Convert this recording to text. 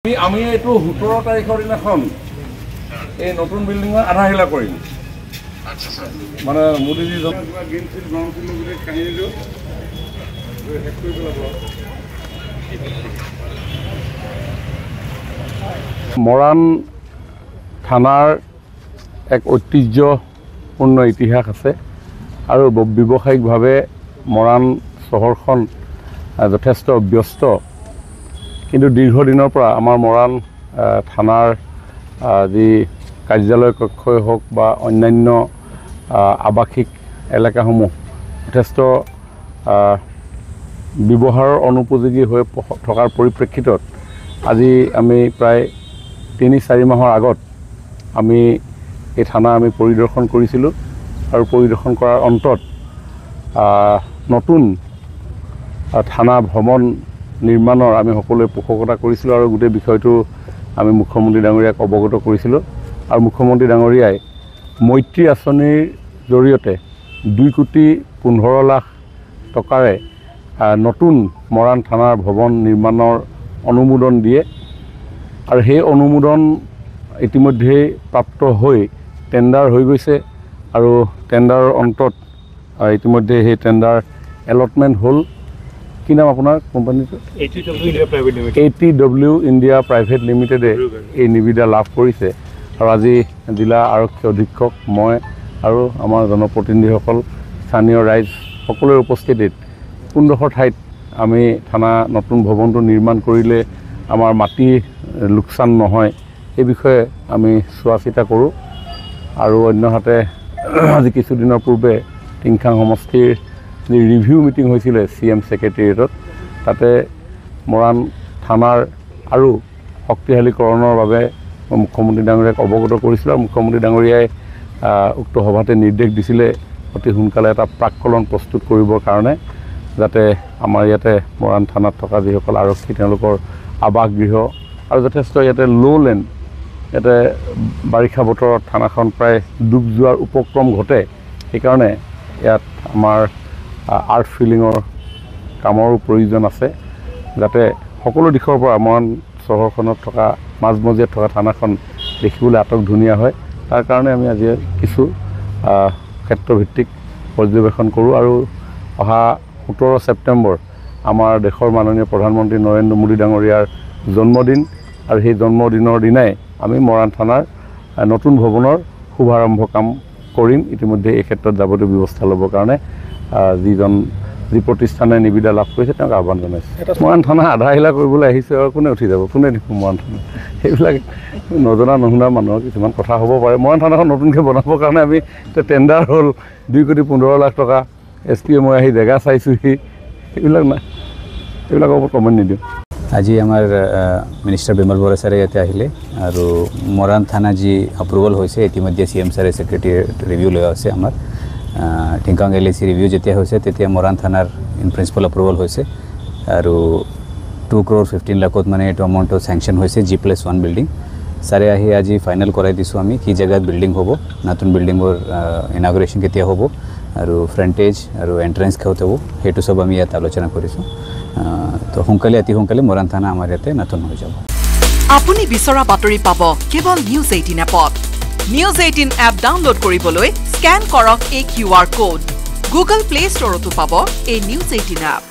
আমি এইটো 17 তাৰিখৰ দিনাখন এই নতুন বিল্ডিঙৰ আধাহিলা কৰিম মানে মোদীজী মৰাণ থানাৰ এক ঐতিহ্যপূৰ্ণ ইতিহাস আছে আৰু ব্যৱসায়িকভাৱে মৰাণ চহৰখন যথেষ্ট ব্যস্ত কিন্তু দীৰ্ঘদিনৰ পৰা আমাৰ মৰাণ থানাৰ যি কাৰ্যালয় কক্ষই হওক বা অন্যান্য আৱাসিক এলেকাসমূহ যথেষ্ট ব্যৱহাৰৰ অনুপযোগী হৈ থকাৰ পৰিপ্ৰেক্ষিতত আজি আমি প্ৰায় ৩-৪ মাহৰ আগত আমি এই থানা আমি পৰিদৰ্শন কৰিছিলোঁ আৰু পৰিদৰ্শন কৰাৰ অন্তত নতুন থানা ভৱন নিৰ্মাণৰ আমি সকলোৱে পোষকতা কৰিছিলোঁ আৰু গোটেই বিষয়টো আমি মুখ্যমন্ত্ৰী ডাঙৰীয়াক অৱগত কৰিছিলোঁ আৰু মুখ্যমন্ত্ৰী ডাঙৰীয়াই মৈত্ৰী আঁচনিৰ জৰিয়তে 2,15 লাখ টকাৰে নতুন মৰাণ থানাৰ ভৱন নিৰ্মাণৰ অনুমোদন দিয়ে আৰু সেই অনুমোদন ইতিমধ্যে প্ৰাপ্ত হৈ টেণ্ডাৰ হৈ গৈছে আৰু টেণ্ডাৰৰ অন্তত ইতিমধ্যে সেই টেণ্ডাৰ এলটমেণ্ট হ'ল কি নাম আপোনাৰ কোম্পানীটো ATW ইণ্ডিয়া প্ৰাইভেট লিমিটেডে এই নিবিদা লাভ কৰিছে আৰু আজি জিলা আৰক্ষী অধীক্ষক মই আৰু আমাৰ জনপ্ৰতিনিধিসকল স্থানীয় ৰাইজ সকলোৰে উপস্থিতিত কোনডোখৰ ঠাইত আমি থানা নতুন ভৱনটো নিৰ্মাণ কৰিলে আমাৰ মাটি লোকচান নহয় এই বিষয়ে আমি চোৱা চিতা কৰোঁ আৰু অন্যহাতে আজি কিছুদিনৰ পূৰ্বে টিংখাং সমষ্টিৰ যি ৰিভিউ মিটিং হৈছিলে CM ছেক্ৰেটেৰিয়েটত তাতে মৰাণ থানাৰ আৰু শক্তিশালীকৰণৰ বাবে মুখ্যমন্ত্ৰী ডাঙৰীয়াক অৱগত কৰিছিল আৰু মুখ্যমন্ত্ৰী ডাঙৰীয়াই উক্ত সভাতে নিৰ্দেশ দিছিলে অতি সোনকালে এটা প্ৰাক্কলন প্ৰস্তুত কৰিবৰ কাৰণে যাতে আমাৰ ইয়াতে মৰাণ থানাত থকা যিসকল আৰক্ষী তেওঁলোকৰ আৱাসগৃহ আৰু যথেষ্ট ইয়াতে ল'লেণ্ড ইয়াতে বাৰিষা বতৰত থানাখন প্ৰায় ডুব যোৱাৰ উপক্ৰম ঘটে সেইকাৰণে ইয়াত আমাৰ আৰ্ট ফিলিঙৰ কামৰো প্ৰয়োজন আছে যাতে সকলো দিশৰ পৰা মৰাণ চহৰখনত থকা মাজমজিয়াত থকা থানাখন দেখিবলৈ আটক ধুনীয়া হয় তাৰ কাৰণে আমি আজি কিছু ক্ষেত্ৰভিত্তিক পৰ্যবেক্ষণ কৰোঁ আৰু অহা 17 ছেপ্টেম্বৰ আমাৰ দেশৰ মাননীয় প্ৰধানমন্ত্ৰী নৰেন্দ্ৰ মোদী ডাঙৰীয়াৰ জন্মদিন আৰু সেই জন্মদিনৰ দিনাই আমি মৰাণ থানাৰ নতুন ভৱনৰ শুভাৰম্ভ কাম কৰিম ইতিমধ্যে এই ক্ষেত্ৰত যাৱতীয় ব্যৱস্থা ল'বৰ কাৰণে যি প্ৰতিষ্ঠানে নিবিদা লাভ কৰিছে তেওঁক আহ্বান জনাইছে মৰাণ থানা আধাহিলা কৰিবলৈ আহিছে আৰু কোনে উঠি যাব কোনে দেখোঁ মৰাণ থানা সেইবিলাক নজনা নুশুনা মানুহৰ কিছুমান কথা হ'ব পাৰে মৰাণ থানাখন নতুনকৈ বনাবৰ কাৰণে আমি টেণ্ডাৰ হ'ল 2,15 লাখ টকা SPA মই আহি জেগা চাইছোঁহি এইবিলাক নাই এইবিলাকৰ ওপৰত কমেণ্ট নিদিওঁ আজি আমাৰ মিনিষ্টাৰ বিমল বৰা ছাৰে ইয়াতে আহিলে আৰু মৰাণ থানা যি এপ্ৰুভেল হৈছে ইতিমধ্যে CM ছাৰে ছেক্ৰেটেৰিয়েট ৰিভিউ লৈ আছে আমাৰ টিংখাং LAC ৰিভিউ যেতিয়া হৈছে তেতিয়া মৰাণ থানাৰ ইন প্ৰিন্সিপাল এপ্ৰুভেল হৈছে আৰু 2,15 লাখত মানে এইটো এমাউণ্টটো চেংচন হৈছে G+1 বিল্ডিং ছাৰে আহি আজি ফাইনেল কৰাই দিছোঁ আমি কি জেগাত বিল্ডিং হ'ব নতুন বিল্ডিঙৰ ইনাগুৰেশ্যন কেতিয়া হ'ব আৰু ফ্ৰণ্টেজ আৰু এণ্ট্ৰেঞ্চ ক'ত হ'ব সেইটো সব আমি ইয়াত আলোচনা কৰিছোঁ তো অতি সোনকালে মৰাণ থানা আমাৰ ইয়াতে নতুন হৈ যাব আপুনি বিচৰা বাতৰি পাব কেৱল নিউজ 18 এপত নিউজ 18 এপ ডাউনলোড কৰিবলৈ স্ক্যান কৰক এই QR কোড গুগল প্লে ষ্টৰতো পাব এই নিউজ 18 এপ